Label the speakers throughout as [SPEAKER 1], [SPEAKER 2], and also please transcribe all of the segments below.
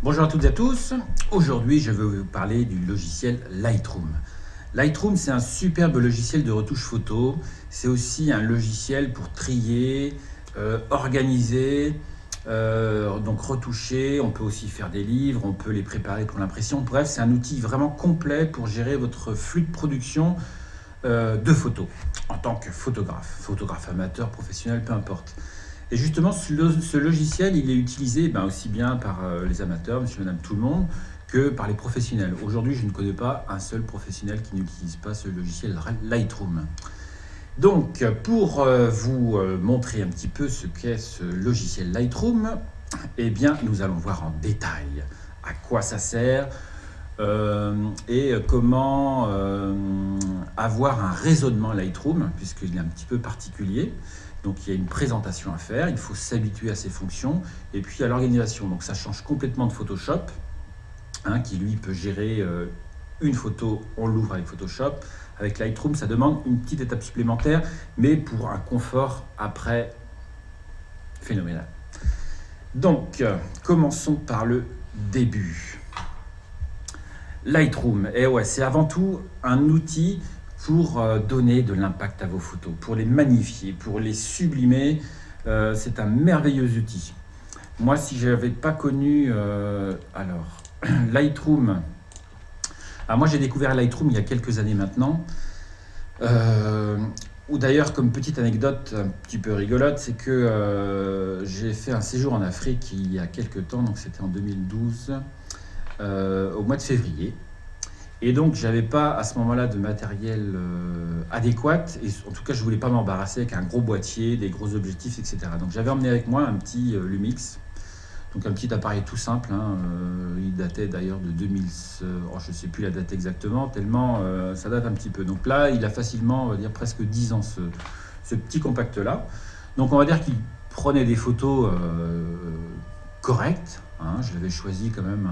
[SPEAKER 1] Bonjour à toutes et à tous. Aujourd'hui, je vais vous parler du logiciel Lightroom. Lightroom, c'est un superbe logiciel de retouche photo. C'est aussi un logiciel pour trier, organiser, donc retoucher. On peut aussi faire des livres, on peut les préparer pour l'impression. Bref, c'est un outil vraiment complet pour gérer votre flux de production de photos en tant que photographe amateur, professionnel, peu importe. Et justement, ce logiciel, il est utilisé aussi bien par les amateurs, monsieur, madame, tout le monde, que par les professionnels. Aujourd'hui, je ne connais pas un seul professionnel qui n'utilise pas ce logiciel Lightroom. Donc, pour vous montrer un petit peu ce qu'est ce logiciel Lightroom, eh bien, nous allons voir en détail à quoi ça sert et comment avoir un raisonnement Lightroom, puisqu'il est un petit peu particulier. Donc il y a une présentation à faire, il faut s'habituer à ces fonctions, et puis à l'organisation. Donc ça change complètement de Photoshop, qui lui peut gérer une photo, on l'ouvre avec Photoshop. Avec Lightroom, ça demande une petite étape supplémentaire, mais pour un confort après phénoménal. Donc, commençons par le début. Lightroom, c'est avant tout un outil pour donner de l'impact à vos photos, pour les magnifier, pour les sublimer. C'est un merveilleux outil. Moi, si je n'avais pas connu Lightroom, moi j'ai découvert Lightroom il y a quelques années maintenant, ou d'ailleurs, comme petite anecdote un petit peu rigolote, c'est que j'ai fait un séjour en Afrique il y a quelques temps, donc c'était en 2012, au mois de février. Et donc, j'avais pas à ce moment-là de matériel adéquat. Et en tout cas, je voulais pas m'embarrasser avec un gros boîtier, des gros objectifs, etc. Donc, j'avais emmené avec moi un petit Lumix. Donc, un petit appareil tout simple. Il datait d'ailleurs de 2000. Je ne sais plus la date exactement, tellement ça date un petit peu. Donc là, il a facilement, on va dire, presque 10 ans, ce petit compact-là. Donc, on va dire qu'il prenait des photos correctes. Je l'avais choisi quand même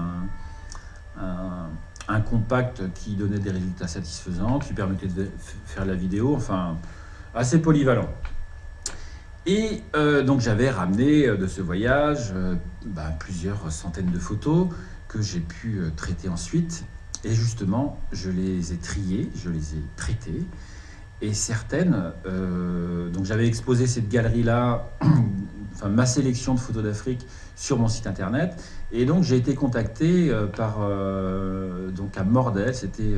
[SPEAKER 1] un compact qui donnait des résultats satisfaisants, qui permettait de faire la vidéo, enfin assez polyvalent. Et donc j'avais ramené de ce voyage plusieurs centaines de photos que j'ai pu traiter ensuite. Et justement, je les ai triées, je les ai traitées. Et certaines, donc j'avais exposé cette galerie-là, ma sélection de photos d'Afrique sur mon site internet. Et donc j'ai été contacté par donc à Mordel, c'était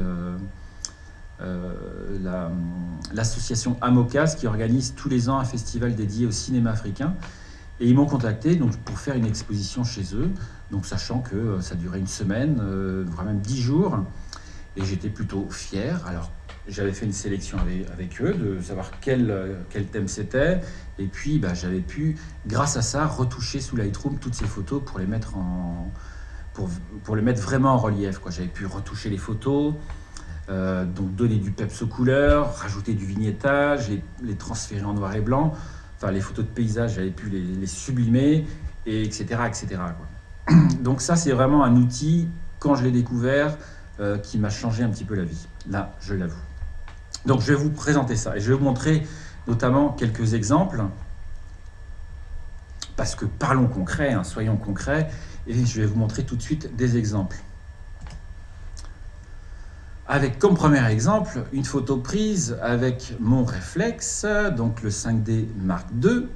[SPEAKER 1] l'association Amocas qui organise tous les ans un festival dédié au cinéma africain. Et ils m'ont contacté donc, pour faire une exposition chez eux, donc sachant que ça durait une semaine, voire même 10 jours. Et j'étais plutôt fier. Alors, j'avais fait une sélection avec eux, de savoir quel thème c'était. Et puis, j'avais pu, grâce à ça, retoucher sous Lightroom toutes ces photos pour les mettre pour les mettre vraiment en relief, quoi. J'avais pu retoucher les photos, donc donner du peps aux couleurs, rajouter du vignettage, les transférer en noir et blanc. Enfin, les photos de paysage, j'avais pu les sublimer, et etc., etc., quoi. Donc ça, c'est vraiment un outil, quand je l'ai découvert, qui m'a changé un petit peu la vie. Là, je l'avoue. Donc, je vais vous présenter ça et je vais vous montrer notamment quelques exemples. Parce que parlons concret, soyons concrets. Et je vais vous montrer tout de suite des exemples. Avec comme premier exemple, une photo prise avec mon réflexe, donc le 5D Mark II.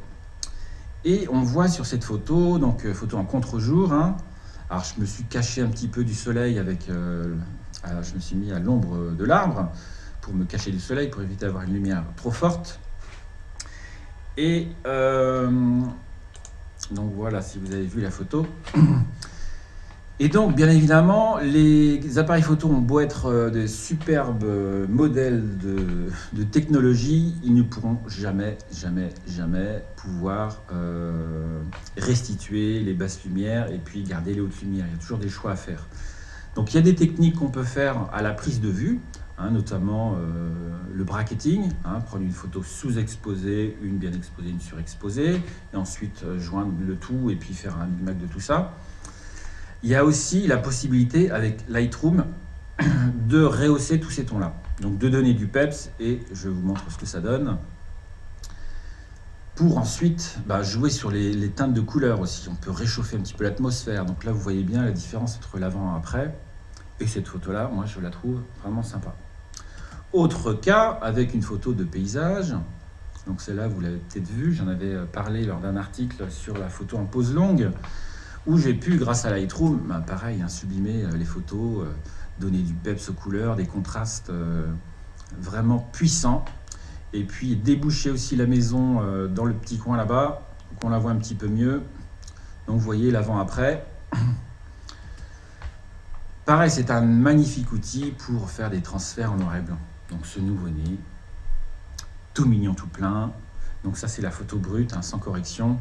[SPEAKER 1] Et on voit sur cette photo, donc photo en contre-jour. Alors, je me suis caché un petit peu du soleil avec... je me suis mis à l'ombre de l'arbre pour me cacher du soleil, pour éviter d'avoir une lumière trop forte. Et donc voilà, si vous avez vu la photo. Et donc, bien évidemment, les appareils photo ont beau être des superbes modèles de technologie, ils ne pourront jamais pouvoir restituer les basses lumières et puis garder les hautes lumières. Il y a toujours des choix à faire. Donc, il y a des techniques qu'on peut faire à la prise de vue, notamment le bracketing, prendre une photo sous-exposée, une bien exposée, une surexposée, et ensuite joindre le tout et puis faire un mix de tout ça. Il y a aussi la possibilité avec Lightroom de rehausser tous ces tons-là. Donc de donner du peps et je vous montre ce que ça donne. pour ensuite jouer sur les teintes de couleurs aussi. On peut réchauffer un petit peu l'atmosphère. Donc là, vous voyez bien la différence entre l'avant et après. Et cette photo-là, moi, je la trouve vraiment sympa. Autre cas, avec une photo de paysage. Donc celle-là, vous l'avez peut-être vue. J'en avais parlé lors d'un article sur la photo en pose longue, où j'ai pu, grâce à Lightroom, pareil, sublimer les photos, donner du peps aux couleurs, des contrastes vraiment puissants. Et puis déboucher aussi la maison dans le petit coin là-bas, qu'on la voit un petit peu mieux. Donc vous voyez l'avant-après. Pareil, c'est un magnifique outil pour faire des transferts en noir et blanc. Donc ce nouveau-né, tout mignon, tout plein. Donc ça, c'est la photo brute, sans correction.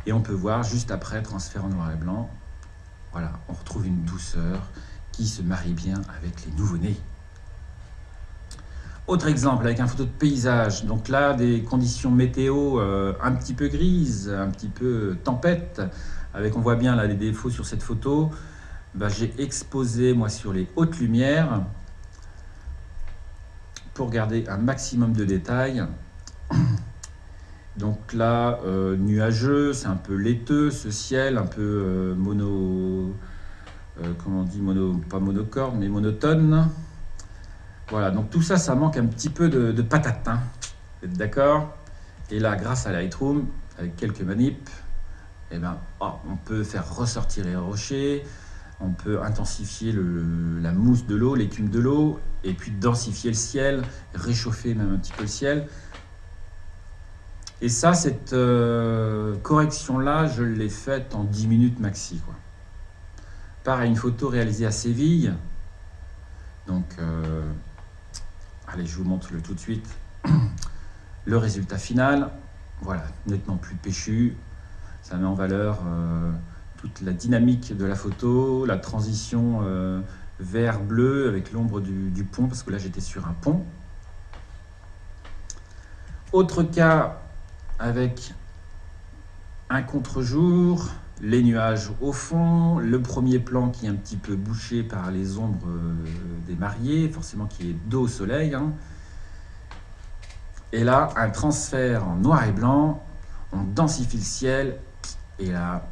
[SPEAKER 1] Et on peut voir juste après, transfert en noir et blanc. Voilà, on retrouve une douceur qui se marie bien avec les nouveau-nés. Autre exemple, avec une photo de paysage. Donc là, des conditions météo un petit peu grises, un petit peu tempête. On voit bien là les défauts sur cette photo. J'ai exposé moi sur les hautes lumières pour garder un maximum de détails. Donc là, nuageux, c'est un peu laiteux, ce ciel, un peu comment on dit, pas monocorde, mais monotone. Voilà, donc tout ça, ça manque un petit peu de patate, vous êtes d'accord? Et là, grâce à Lightroom, avec quelques manips, on peut faire ressortir les rochers, on peut intensifier la mousse de l'eau, l'écume de l'eau, et puis densifier le ciel, réchauffer même un petit peu le ciel. Et ça, cette correction-là, je l'ai faite en 10 minutes maxi, quoi. Pareil, une photo réalisée à Séville. Donc, allez, je vous montre tout de suite le résultat final. Voilà, nettement plus péchu. Ça met en valeur toute la dynamique de la photo, la transition vert-bleu avec l'ombre du pont, parce que là, j'étais sur un pont. Autre cas, avec un contre-jour, les nuages au fond, le premier plan qui est un petit peu bouché par les ombres des mariés, forcément qui est dos au soleil. Et là, un transfert en noir et blanc, on densifie le ciel, et là,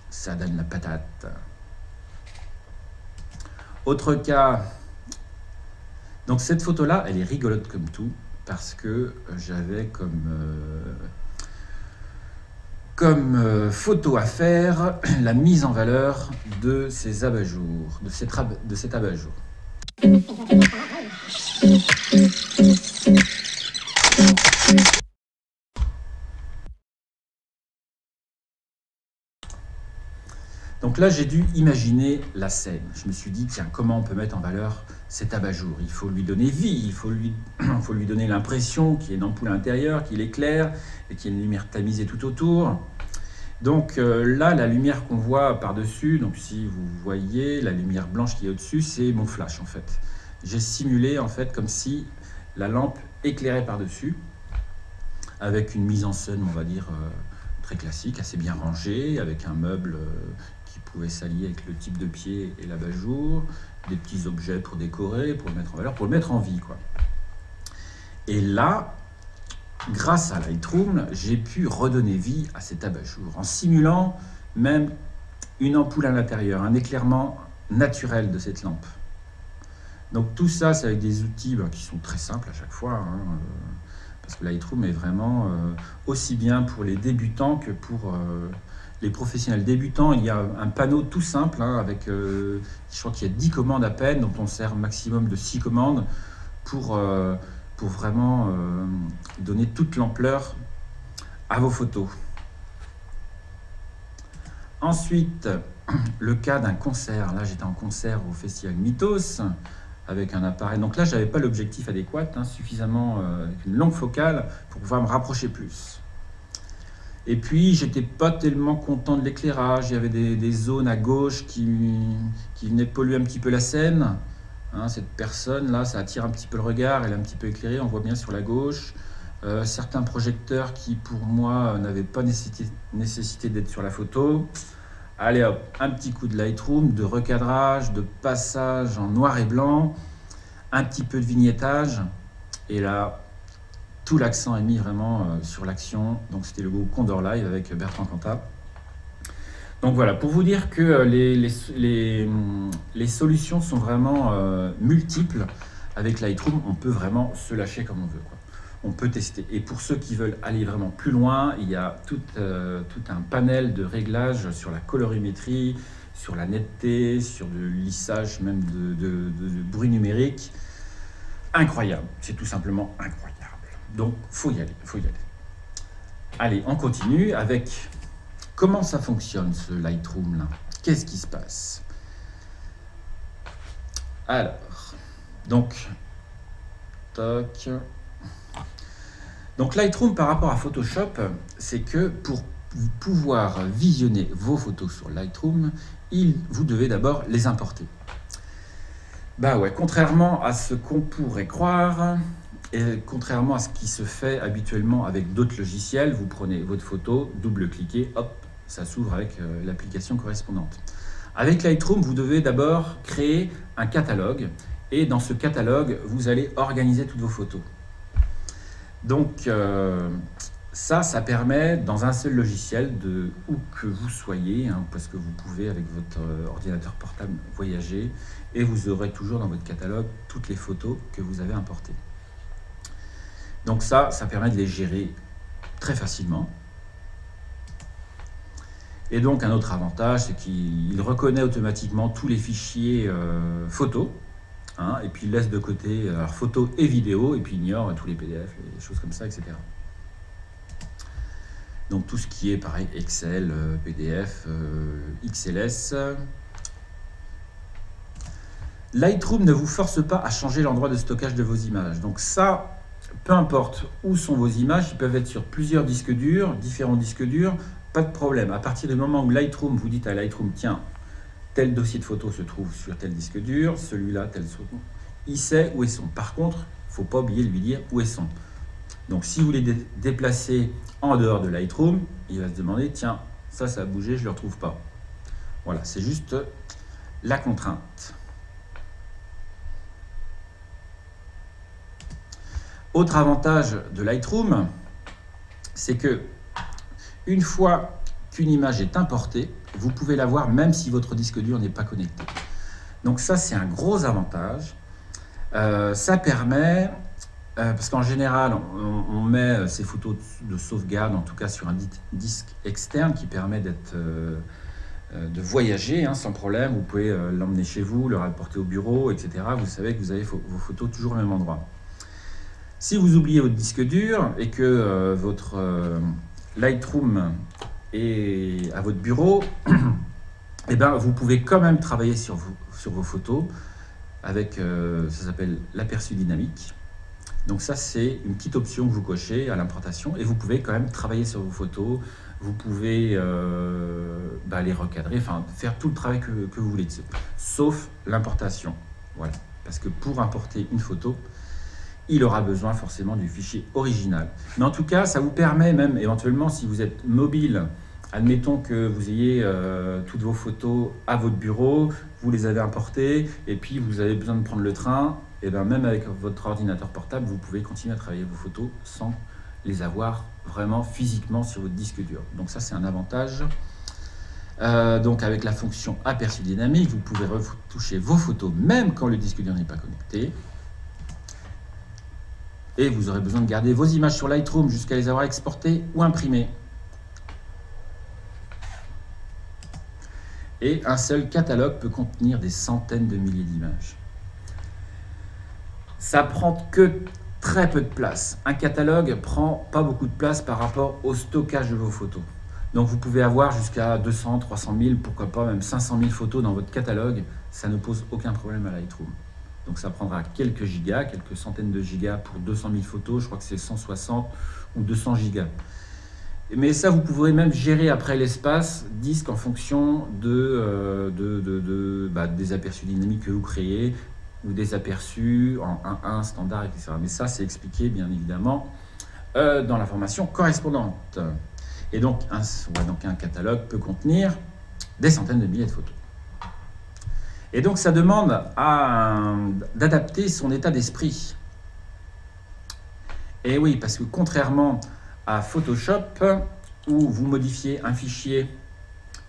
[SPEAKER 1] ça donne la patate. Autre cas, donc cette photo-là, elle est rigolote comme tout, parce que j'avais comme photo à faire la mise en valeur de ces abat-jours, de cet abat-jour. Donc là, j'ai dû imaginer la scène. Je me suis dit, tiens, comment on peut mettre en valeur cet abat-jour? Il faut lui donner vie, il faut lui donner l'impression qu'il y a une ampoule à l'intérieur, qu'il éclaire, et qu'il y a une lumière tamisée tout autour. Donc là, la lumière qu'on voit par-dessus, donc si vous voyez la lumière blanche qui est au-dessus, c'est mon flash en fait. J'ai simulé en fait comme si la lampe éclairait par-dessus, avec une mise en scène, on va dire, très classique, assez bien rangée, avec un meuble qui pouvait s'allier avec le type de pied et l'abat-jour, des petits objets pour décorer, pour le mettre en valeur, pour le mettre en vie, quoi. Et là, grâce à Lightroom, j'ai pu redonner vie à cet abat-jour, en simulant même une ampoule à l'intérieur, un éclairement naturel de cette lampe. Donc tout ça, c'est avec des outils qui sont très simples à chaque fois, parce que Lightroom est vraiment aussi bien pour les débutants que pour les professionnels débutants. Il y a un panneau tout simple, avec, je crois qu'il y a 10 commandes à peine, dont on sert un maximum de 6 commandes pour vraiment donner toute l'ampleur à vos photos. Ensuite, le cas d'un concert. Là, j'étais en concert au Festival Mythos, avec un appareil. Donc là, je n'avais pas l'objectif adéquat, suffisamment avec une longue focale pour pouvoir me rapprocher plus. Et puis, j'étais pas tellement content de l'éclairage. Il y avait des zones à gauche qui venaient polluer un petit peu la scène. Cette personne-là, ça attire un petit peu le regard, elle est un petit peu éclairée, on voit bien sur la gauche. Certains projecteurs qui, pour moi, n'avaient pas nécessité d'être sur la photo. Allez hop, un petit coup de Lightroom, de recadrage, de passage en noir et blanc, un petit peu de vignettage. Et là, tout l'accent est mis vraiment sur l'action. Donc c'était le groupe Condor Live avec Bertrand Cantat. Donc voilà, pour vous dire que les solutions sont vraiment multiples. Avec Lightroom, on peut vraiment se lâcher comme on veut, quoi. On peut tester. Et pour ceux qui veulent aller vraiment plus loin, il y a tout un panel de réglages sur la colorimétrie, sur la netteté, sur le lissage même de bruit numérique. Incroyable, c'est tout simplement incroyable. Donc, faut y aller, faut y aller. Allez, on continue avec comment ça fonctionne ce Lightroom là. Qu'est-ce qui se passe? Alors, donc, toc. Donc Lightroom par rapport à Photoshop, c'est que pour pouvoir visionner vos photos sur Lightroom, vous devez d'abord les importer. Bah ouais, contrairement à ce qu'on pourrait croire, et contrairement à ce qui se fait habituellement avec d'autres logiciels, vous prenez votre photo, double-cliquez, hop, ça s'ouvre avec l'application correspondante. Avec Lightroom, vous devez d'abord créer un catalogue, et dans ce catalogue, vous allez organiser toutes vos photos. Donc ça permet dans un seul logiciel, où que vous soyez, hein, parce que vous pouvez avec votre ordinateur portable voyager et vous aurez toujours dans votre catalogue toutes les photos que vous avez importées. Donc ça permet de les gérer très facilement. Et donc un autre avantage, c'est qu'il reconnaît automatiquement tous les fichiers photos. Hein, et puis il laisse de côté photos et vidéos, et puis il ignore tous les PDF, les choses comme ça, etc. Donc tout ce qui est pareil, Excel, PDF, XLS. Lightroom ne vous force pas à changer l'endroit de stockage de vos images. Donc ça, peu importe où sont vos images, ils peuvent être sur plusieurs disques durs, différents disques durs, pas de problème. À partir du moment où Lightroom, vous dites à Lightroom, tiens, tel dossier de photos se trouve sur tel disque dur, celui-là, tel second. Il sait où ils sont. Par contre, il ne faut pas oublier de lui dire où ils sont. Donc, si vous les déplacez en dehors de Lightroom, il va se demander, tiens, ça a bougé, je ne le retrouve pas. Voilà, c'est juste la contrainte. Autre avantage de Lightroom, c'est que une fois qu'une image est importée, vous pouvez la voir même si votre disque dur n'est pas connecté. Donc ça, c'est un gros avantage. Ça permet, parce qu'en général, on met ces photos de sauvegarde, en tout cas sur un disque externe qui permet de voyager hein, sans problème. Vous pouvez l'emmener chez vous, le rapporter au bureau, etc. Vous savez que vous avez vos photos toujours au même endroit. Si vous oubliez votre disque dur et que votre Lightroom est à votre bureau, et ben, vous pouvez quand même travailler sur vos photos avec, ça s'appelle l'aperçu dynamique. Donc ça, c'est une petite option que vous cochez à l'importation et vous pouvez quand même travailler sur vos photos. Vous pouvez les recadrer, enfin faire tout le travail que vous voulez dessus, sauf l'importation. Voilà, parce que pour importer une photo, il aura besoin forcément du fichier original. Mais en tout cas, ça vous permet même éventuellement, si vous êtes mobile, admettons que vous ayez toutes vos photos à votre bureau, vous les avez importées, et puis vous avez besoin de prendre le train, et bien même avec votre ordinateur portable, vous pouvez continuer à travailler vos photos sans les avoir vraiment physiquement sur votre disque dur. Donc ça, c'est un avantage. Donc avec la fonction aperçu dynamique, vous pouvez retoucher vos photos même quand le disque dur n'est pas connecté. Et vous aurez besoin de garder vos images sur Lightroom jusqu'à les avoir exportées ou imprimées. Et un seul catalogue peut contenir des centaines de milliers d'images. Ça prend que très peu de place. Un catalogue prend pas beaucoup de place par rapport au stockage de vos photos. Donc vous pouvez avoir jusqu'à 200, 300 000, pourquoi pas même 500 000 photos dans votre catalogue. Ça ne pose aucun problème à Lightroom. Donc ça prendra quelques gigas, quelques centaines de gigas pour 200 000 photos. Je crois que c'est 160 ou 200 gigas. Mais ça, vous pourrez même gérer après l'espace disque en fonction des aperçus dynamiques que vous créez ou des aperçus en 1.1 standard, etc. Mais ça, c'est expliqué bien évidemment dans la formation correspondante. Et donc un catalogue peut contenir des centaines de milliers de photos. Et donc ça demande d'adapter son état d'esprit. Et oui, parce que contrairement à Photoshop, où vous modifiez un fichier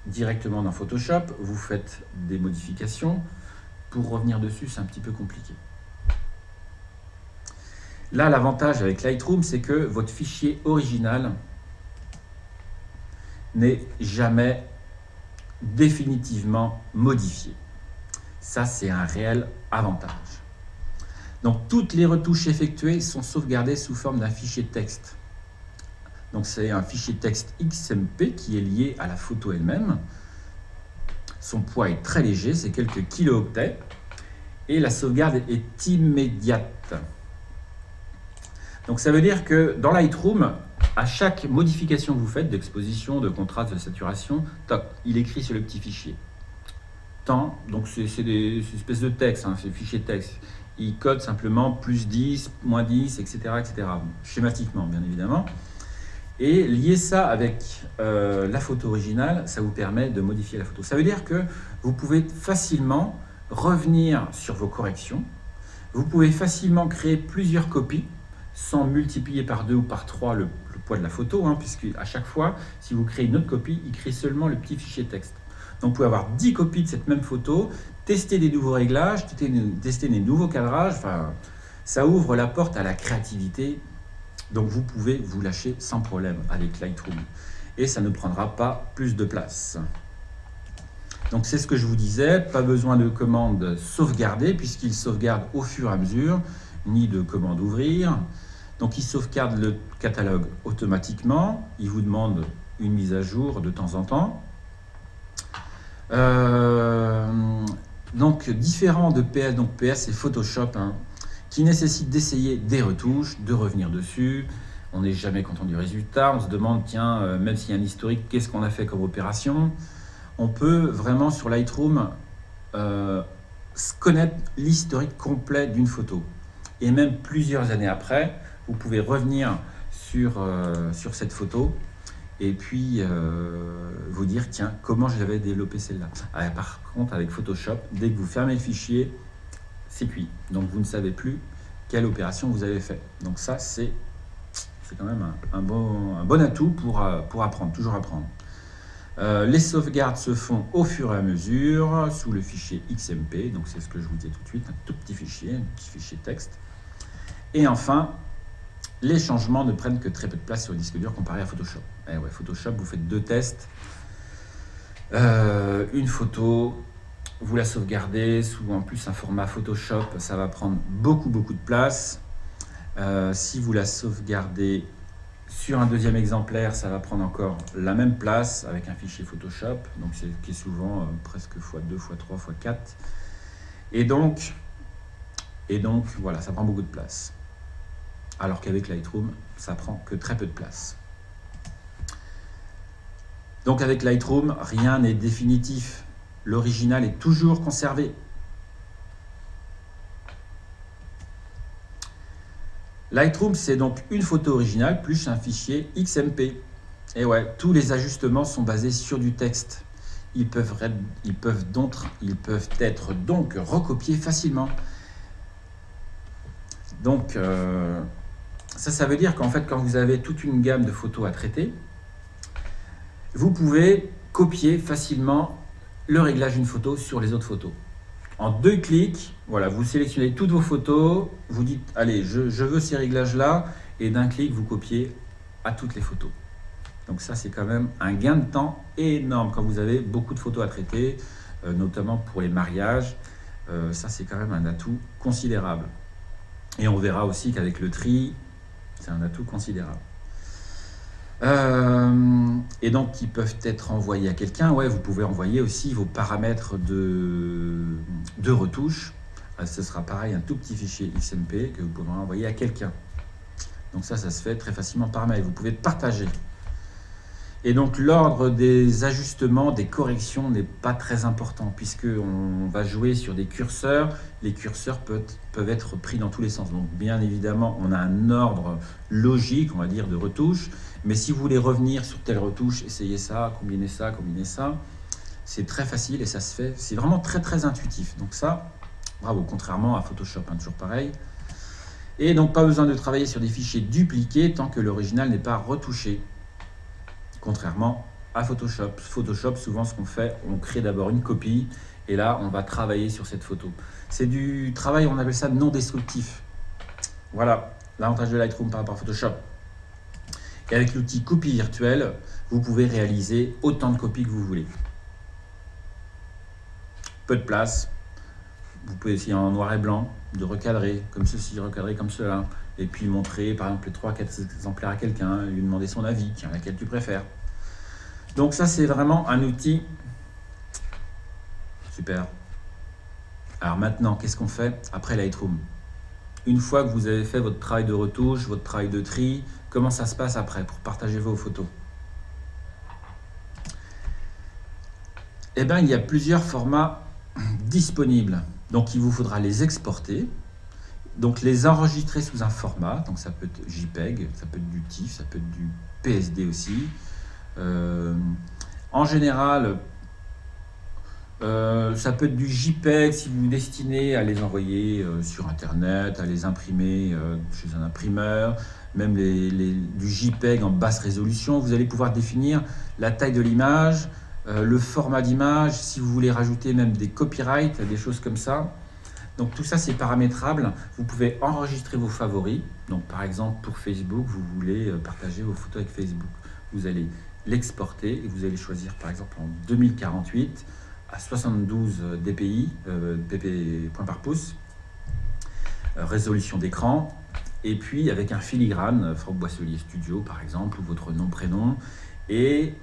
[SPEAKER 1] directement dans Photoshop, vous faites des modifications. Pour revenir dessus, c'est un petit peu compliqué. Là, l'avantage avec Lightroom, c'est que votre fichier original n'est jamais définitivement modifié. Ça, c'est un réel avantage. Donc, toutes les retouches effectuées sont sauvegardées sous forme d'un fichier texte. Donc, c'est un fichier texte XMP qui est lié à la photo elle-même. Son poids est très léger, c'est quelques kilooctets. Et la sauvegarde est immédiate. Donc, ça veut dire que dans Lightroom, à chaque modification que vous faites, d'exposition, de contraste, de saturation, top, il écrit sur le petit fichier. Temps, donc c'est des espèces de texte, hein, c'est fichier texte. Il code simplement plus 10, moins 10, etc., etc. Schématiquement, bien évidemment. Et lier ça avec la photo originale, ça vous permet de modifier la photo. Ça veut dire que vous pouvez facilement revenir sur vos corrections. Vous pouvez facilement créer plusieurs copies sans multiplier par 2 ou par 3 le poids de la photo, hein, puisque à chaque fois, si vous créez une autre copie, il crée seulement le petit fichier texte. Donc vous pouvez avoir 10 copies de cette même photo, tester des nouveaux réglages, tester des nouveaux cadrages, enfin, ça ouvre la porte à la créativité. Donc vous pouvez vous lâcher sans problème avec Lightroom. Et ça ne prendra pas plus de place. Donc c'est ce que je vous disais, pas besoin de commande sauvegarder, puisqu'il sauvegarde au fur et à mesure, ni de commande ouvrir. Donc il sauvegarde le catalogue automatiquement, il vous demande une mise à jour de temps en temps. Donc différent de PS, donc PS c'est Photoshop, hein, qui nécessite d'essayer des retouches, de revenir dessus. On n'est jamais content du résultat, on se demande, tiens, même s'il y a un historique, qu'est-ce qu'on a fait comme opération? On peut vraiment sur Lightroom connaître l'historique complet d'une photo. Et même plusieurs années après, vous pouvez revenir sur cette photo et puis vous dire, tiens, comment je l'avais développé celle-là. Par contre, avec Photoshop, dès que vous fermez le fichier, c'est cuit. Donc vous ne savez plus quelle opération vous avez fait. Donc ça, c'est quand même un bon atout pour apprendre, toujours apprendre. Les sauvegardes se font au fur et à mesure sous le fichier XMP, donc c'est ce que je vous disais tout de suite, un tout petit fichier texte. Et enfin, les changements ne prennent que très peu de place sur le disque dur comparé à Photoshop. Et ouais, Photoshop, vous faites 2 tests, une photo, vous la sauvegardez sous en plus un format Photoshop, ça va prendre beaucoup de place. Si vous la sauvegardez sur un deuxième exemplaire, ça va prendre encore la même place avec un fichier Photoshop, donc qui est souvent presque x2, x3, x4. Et donc voilà, ça prend beaucoup de place. Alors qu'avec Lightroom, ça prend que très peu de place. Donc avec Lightroom, rien n'est définitif. L'original est toujours conservé. Lightroom, c'est donc une photo originale plus un fichier XMP. Et ouais, tous les ajustements sont basés sur du texte. Ils peuvent être donc recopiés facilement. Donc, ça veut dire qu'en fait, quand vous avez toute une gamme de photos à traiter, vous pouvez copier facilement le réglage d'une photo sur les autres photos. En 2 clics, voilà, vous sélectionnez toutes vos photos, vous dites, allez, je veux ces réglages-là, et d'un clic, vous copiez à toutes les photos. Donc ça, c'est quand même un gain de temps énorme quand vous avez beaucoup de photos à traiter, notamment pour les mariages. Ça, c'est quand même un atout considérable. Et on verra aussi qu'avec le tri, c'est un atout considérable. Et donc, qui peuvent être envoyés à quelqu'un. Ouais, vous pouvez envoyer aussi vos paramètres de retouche. Ce sera pareil, un tout petit fichier XMP que vous pourrez envoyer à quelqu'un. Donc ça se fait très facilement par mail. Vous pouvez partager. Et donc, l'ordre des ajustements, des corrections n'est pas très important puisqu'on va jouer sur des curseurs. Les curseurs peuvent être pris dans tous les sens. Donc, bien évidemment, on a un ordre logique, on va dire, de retouches. Mais si vous voulez revenir sur telle retouche, essayez ça, combinez ça, c'est très facile et ça se fait. C'est vraiment très intuitif. Donc ça, bravo, contrairement à Photoshop, hein, toujours pareil. Et donc pas besoin de travailler sur des fichiers dupliqués tant que l'original n'est pas retouché. Contrairement à Photoshop. Photoshop, souvent ce qu'on fait, on crée d'abord une copie et là on va travailler sur cette photo. C'est du travail, on appelle ça non destructif. Voilà l'avantage de Lightroom par rapport à Photoshop. Et avec l'outil copie virtuelle, vous pouvez réaliser autant de copies que vous voulez. Peu de place. Vous pouvez essayer en noir et blanc, de recadrer, comme ceci, recadrer comme cela. Et puis montrer par exemple 3-4 exemplaires à quelqu'un, lui demander son avis, tiens, laquelle tu préfères. Donc ça, c'est vraiment un outil super. Alors maintenant, qu'est-ce qu'on fait après Lightroom? Une fois que vous avez fait votre travail de retouche, votre travail de tri, comment ça se passe après pour partager vos photos? Eh bien, il y a plusieurs formats disponibles. Donc, il vous faudra les exporter, donc les enregistrer sous un format. Donc, ça peut être JPEG, ça peut être du TIFF, ça peut être du PSD aussi. En général, ça peut être du JPEG si vous vous destinez à les envoyer sur Internet, à les imprimer chez un imprimeur, même du JPEG en basse résolution. Vous allez pouvoir définir la taille de l'image, le format d'image, si vous voulez rajouter même des copyrights, des choses comme ça. Donc tout ça c'est paramétrable. Vous pouvez enregistrer vos favoris. Donc par exemple pour Facebook, vous voulez partager vos photos avec Facebook. Vous allez l'exporter et vous allez choisir par exemple en 2048 à 72 dpi, points par pouce, résolution d'écran, et puis avec un filigrane, Franck Boisselier Studio par exemple, ou votre nom, prénom, et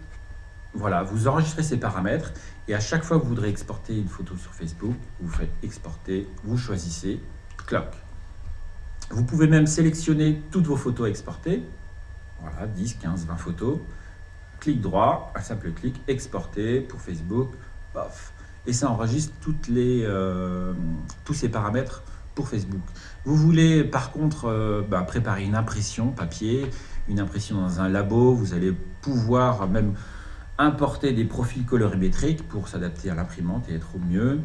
[SPEAKER 1] voilà, vous enregistrez ces paramètres, et à chaque fois que vous voudrez exporter une photo sur Facebook, vous faites exporter, vous choisissez, cloc. Vous pouvez même sélectionner toutes vos photos à exporter, voilà, 10, 15, 20 photos, clic droit, un simple clic, exporter pour Facebook, paf, et ça enregistre tous ces paramètres pour Facebook. Vous voulez par contre préparer une impression papier, une impression dans un labo, vous allez pouvoir même importer des profils colorimétriques pour s'adapter à l'imprimante et être au mieux.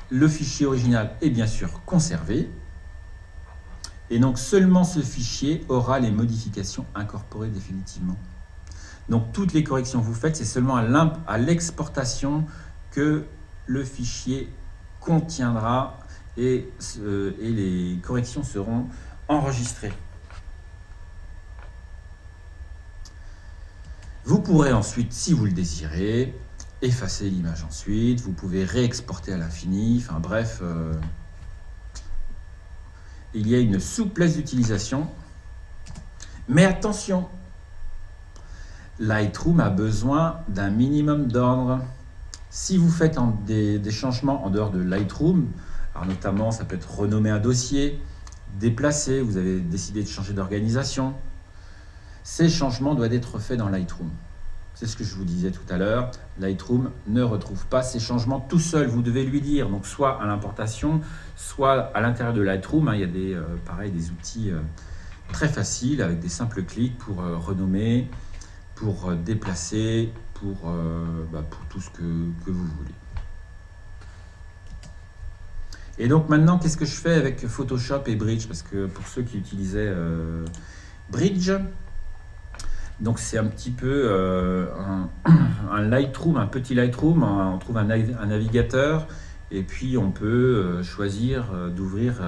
[SPEAKER 1] Le fichier original est bien sûr conservé. Et donc seulement ce fichier aura les modifications incorporées définitivement. Donc toutes les corrections que vous faites, c'est seulement à l'exportation que le fichier contiendra et les corrections seront enregistrées. Vous pourrez ensuite, si vous le désirez, effacer l'image ensuite, vous pouvez réexporter à l'infini, enfin bref, il y a une souplesse d'utilisation. Mais attention, Lightroom a besoin d'un minimum d'ordre. Si vous faites des changements en dehors de Lightroom, alors notamment ça peut être renommer un dossier, déplacer, vous avez décidé de changer d'organisation, ces changements doivent être faits dans Lightroom. C'est ce que je vous disais tout à l'heure, Lightroom ne retrouve pas ces changements tout seul, vous devez lui dire, donc soit à l'importation, soit à l'intérieur de Lightroom, il y a des outils très faciles avec des simples clics pour renommer, pour déplacer, pour tout ce que vous voulez. Et donc maintenant, qu'est-ce que je fais avec Photoshop et Bridge? Parce que pour ceux qui utilisaient Bridge, donc c'est un petit peu un Lightroom, un petit Lightroom, on trouve un navigateur, et puis on peut choisir d'ouvrir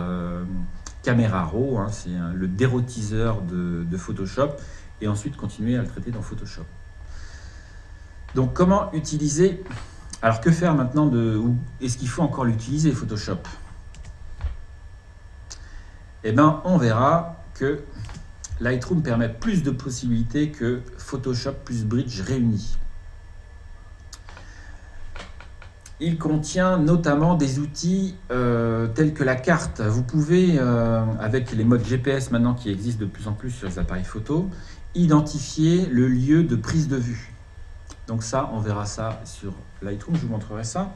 [SPEAKER 1] Camera Raw, c'est le dérotiseur de Photoshop, et ensuite continuer à le traiter dans Photoshop. Donc comment utiliser? Alors que faire maintenant est-ce qu'il faut encore l'utiliser Photoshop? Eh bien on verra que Lightroom permet plus de possibilités que Photoshop plus Bridge réunis. Il contient notamment des outils tels que la carte. Vous pouvez, avec les modes GPS maintenant qui existent de plus en plus sur les appareils photo, identifier le lieu de prise de vue. Donc ça, on verra ça sur Lightroom, je vous montrerai ça.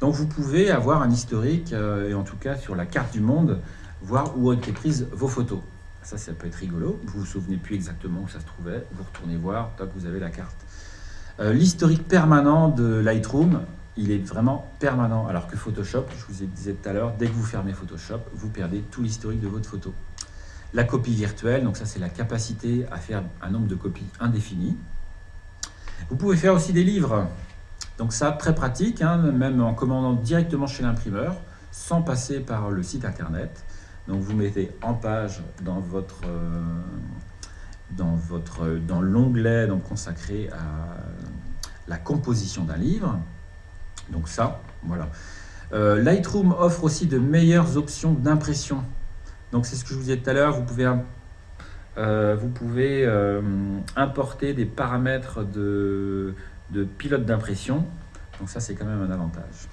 [SPEAKER 1] Donc vous pouvez avoir un historique, et en tout cas sur la carte du monde, voir où ont été prises vos photos. Ça peut être rigolo. Vous vous souvenez plus exactement où ça se trouvait. Vous retournez voir, tac, vous avez la carte. L'historique permanent de Lightroom, il est vraiment permanent. Alors que Photoshop, je vous ai dit tout à l'heure, dès que vous fermez Photoshop, vous perdez tout l'historique de votre photo. La copie virtuelle, donc ça c'est la capacité à faire un nombre de copies indéfini. Vous pouvez faire aussi des livres. Donc ça, très pratique, hein, même en commandant directement chez l'imprimeur, sans passer par le site internet. Donc vous mettez en page dans l'onglet consacré à la composition d'un livre. Donc ça, voilà. Lightroom offre aussi de meilleures options d'impression. Donc c'est ce que je vous disais tout à l'heure, vous pouvez importer des paramètres de pilote d'impression. Donc ça c'est quand même un avantage.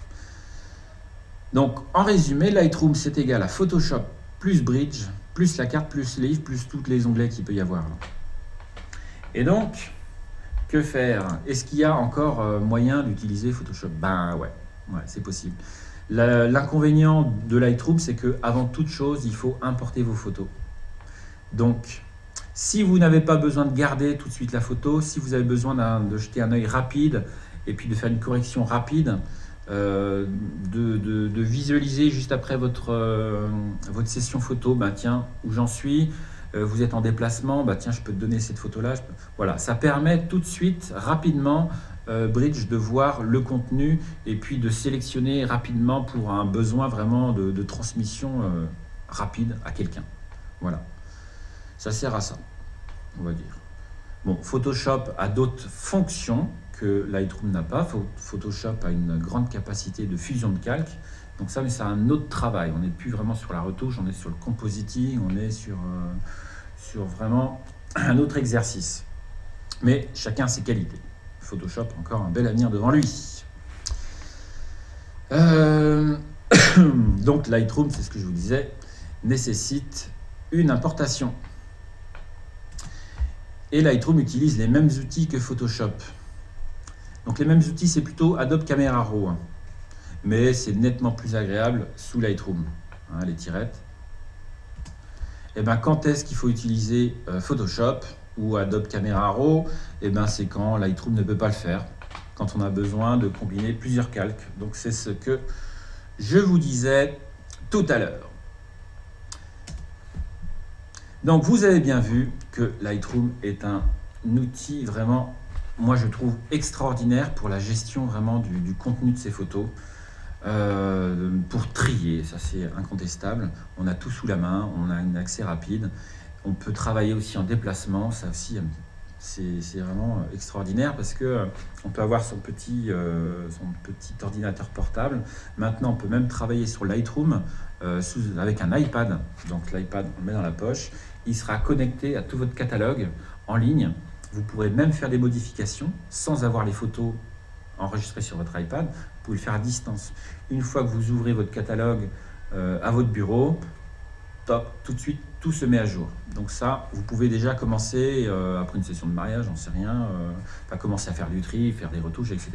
[SPEAKER 1] Donc en résumé, Lightroom c'est égal à Photoshop plus Bridge, plus la carte, plus livre, plus tous les onglets qu'il peut y avoir. Et donc, que faire? Est-ce qu'il y a encore moyen d'utiliser Photoshop? Ben ouais, c'est possible. L'inconvénient de Lightroom, c'est qu'avant toute chose, il faut importer vos photos. Donc, si vous n'avez pas besoin de garder tout de suite la photo, si vous avez besoin de jeter un œil rapide et puis de faire une correction rapide, de visualiser juste après votre session photo, ben tiens, où j'en suis, vous êtes en déplacement, bah tiens, je peux te donner cette photo-là. Voilà, ça permet tout de suite, rapidement, Bridge de voir le contenu et puis de sélectionner rapidement pour un besoin vraiment de transmission rapide à quelqu'un. Voilà, ça sert à ça, on va dire. Bon, Photoshop a d'autres fonctions que Lightroom n'a pas. Photoshop a une grande capacité de fusion de calque. Donc ça, mais c'est un autre travail. On n'est plus vraiment sur la retouche, on est sur le compositing, on est sur vraiment un autre exercice. Mais chacun a ses qualités. Photoshop a encore un bel avenir devant lui. Donc Lightroom, c'est ce que je vous disais, nécessite une importation. Et Lightroom utilise les mêmes outils que Photoshop. Donc les mêmes outils, c'est plutôt Adobe Camera Raw. Mais c'est nettement plus agréable sous Lightroom. Hein, les tirettes. Et ben, quand est-ce qu'il faut utiliser Photoshop ou Adobe Camera Raw? Et ben, c'est quand Lightroom ne peut pas le faire. Quand on a besoin de combiner plusieurs calques. Donc c'est ce que je vous disais tout à l'heure. Donc vous avez bien vu que Lightroom est un outil vraiment, moi je trouve extraordinaire pour la gestion vraiment du contenu de ces photos, pour trier, ça c'est incontestable. On a tout sous la main, on a un accès rapide, on peut travailler aussi en déplacement, ça aussi c'est vraiment extraordinaire parce que on peut avoir son petit ordinateur portable. Maintenant on peut même travailler sur Lightroom avec un iPad. Donc l'iPad on le met dans la poche, il sera connecté à tout votre catalogue en ligne. Vous pourrez même faire des modifications sans avoir les photos enregistrées sur votre iPad. Vous pouvez le faire à distance. Une fois que vous ouvrez votre catalogue à votre bureau, top, tout de suite, tout se met à jour. Donc ça, vous pouvez déjà commencer, après une session de mariage, j'en sais rien, commencer à faire du tri, faire des retouches, etc.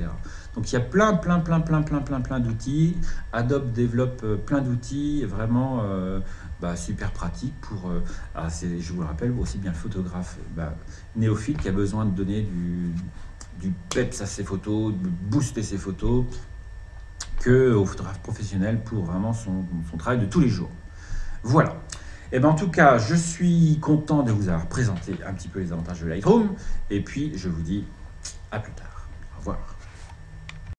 [SPEAKER 1] Donc il y a plein d'outils. Adobe développe plein d'outils, vraiment super pratiques pour, je vous le rappelle, aussi bien le photographe néophyte qui a besoin de donner du peps à ses photos, de booster ses photos, qu'au photographe professionnel pour vraiment son travail de tous les jours. Voilà. Et en tout cas, je suis content de vous avoir présenté un petit peu les avantages de Lightroom. Et puis, je vous dis à plus tard. Au revoir.